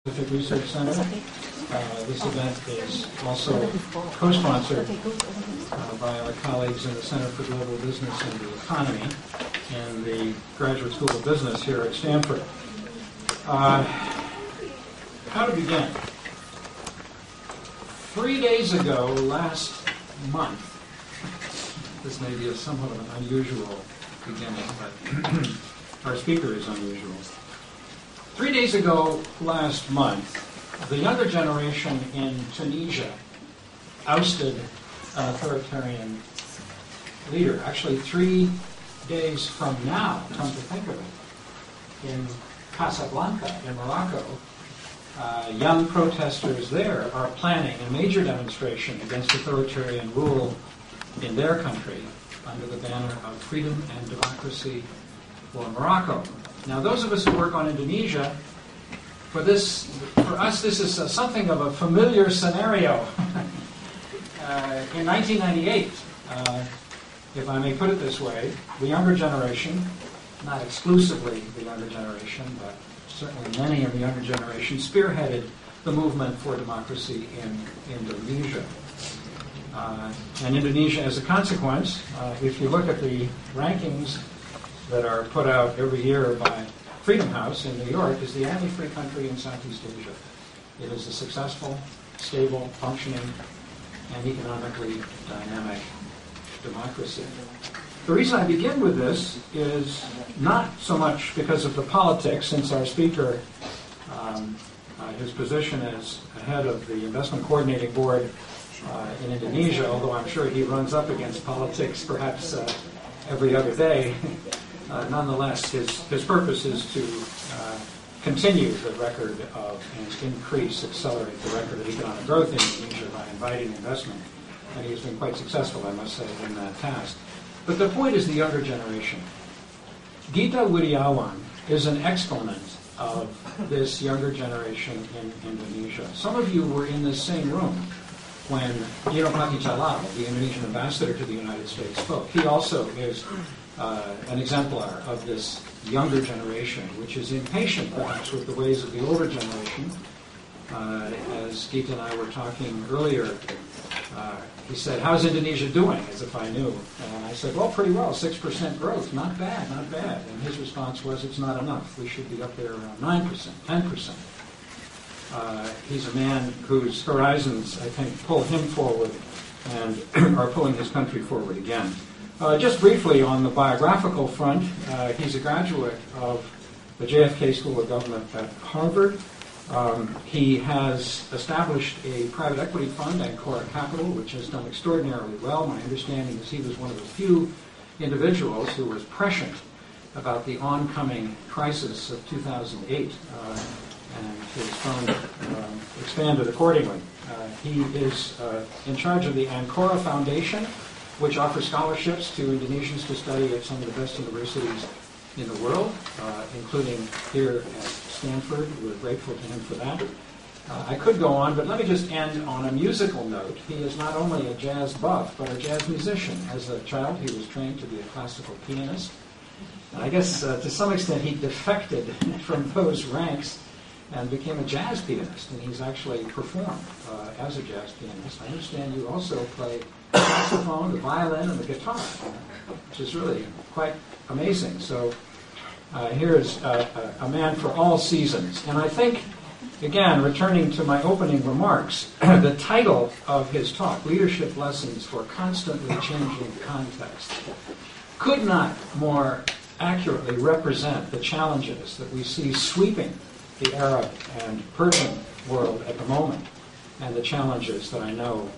Scientific Research Center. This event is also co-sponsored by our colleagues in the Center for Global Business and the Economy and the Graduate School of Business here at Stanford. How to begin? 3 days ago, last month, this may be somewhat of an unusual beginning, but our speaker is unusual. 3 days ago, last month, the younger generation in Tunisia ousted an authoritarian leader. Actually, 3 days from now, come to think of it, in Casablanca, in Morocco, young protesters there are planning a major demonstration against authoritarian rule in their country under the banner of freedom and democracy for Morocco. Now, those of us who work on Indonesia, for us, this is something of a familiar scenario. In 1998, if I may put it this way, the younger generation, not exclusively the younger generation, but certainly many of the younger generation, spearheaded the movement for democracy in Indonesia. And Indonesia, as a consequence, if you look at the rankings that are put out every year by Freedom House in New York, is the only free country in Southeast Asia. It is a successful, stable, functioning, and economically dynamic democracy. The reason I begin with this is not so much because of the politics, since our speaker, his position as head of the Investment Coordinating Board in Indonesia, although I'm sure he runs up against politics perhaps every other day, nonetheless, his purpose is to continue the record of and accelerate the record of economic growth in Indonesia by inviting investment. And he has been quite successful, I must say, in that task. But the point is the younger generation. Gita Wirjawan is an exponent of this younger generation in Indonesia. Some of you were in this same room when Yenopati Jalal, the Indonesian ambassador to the United States, spoke. He also is an exemplar of this younger generation, which is impatient, perhaps, with the ways of the older generation. As Gita and I were talking earlier, he said, "How's Indonesia doing?" as if I knew. And I said, "Well, pretty well, 6% growth, not bad, not bad." And his response was, "It's not enough. We should be up there around 9%, 10%. He's a man whose horizons, I think, pull him forward and are pulling his country forward again. Just briefly on the biographical front, he's a graduate of the JFK School of Government at Harvard. He has established a private equity fund, Ancora Capital, which has done extraordinarily well. My understanding is he was one of the few individuals who was prescient about the oncoming crisis of 2008, and his fund expanded accordingly. He is in charge of the Ancora Foundation, which offers scholarships to Indonesians to study at some of the best universities in the world, including here at Stanford. We're grateful to him for that. I could go on, but let me just end on a musical note. He is not only a jazz buff, but a jazz musician. As a child, he was trained to be a classical pianist. And I guess to some extent he defected from those ranks and became a jazz pianist, and he's actually performed as a jazz pianist. I understand you also play the saxophone, the violin, and the guitar, which is really quite amazing. So here is a man for all seasons. And I think, again, returning to my opening remarks, the title of his talk, Leadership Lessons for Constantly Changing Context, could not more accurately represent the challenges that we see sweeping the Arab and Persian world at the moment, and the challenges that I know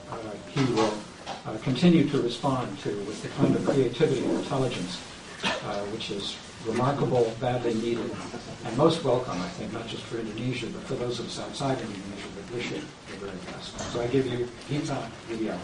he will continue to respond to with the kind of creativity and intelligence which is remarkable, badly needed, and most welcome, I think, not just for Indonesia, but for those of us outside Indonesia that wish it the very best. So I give you Gita Wirjawan.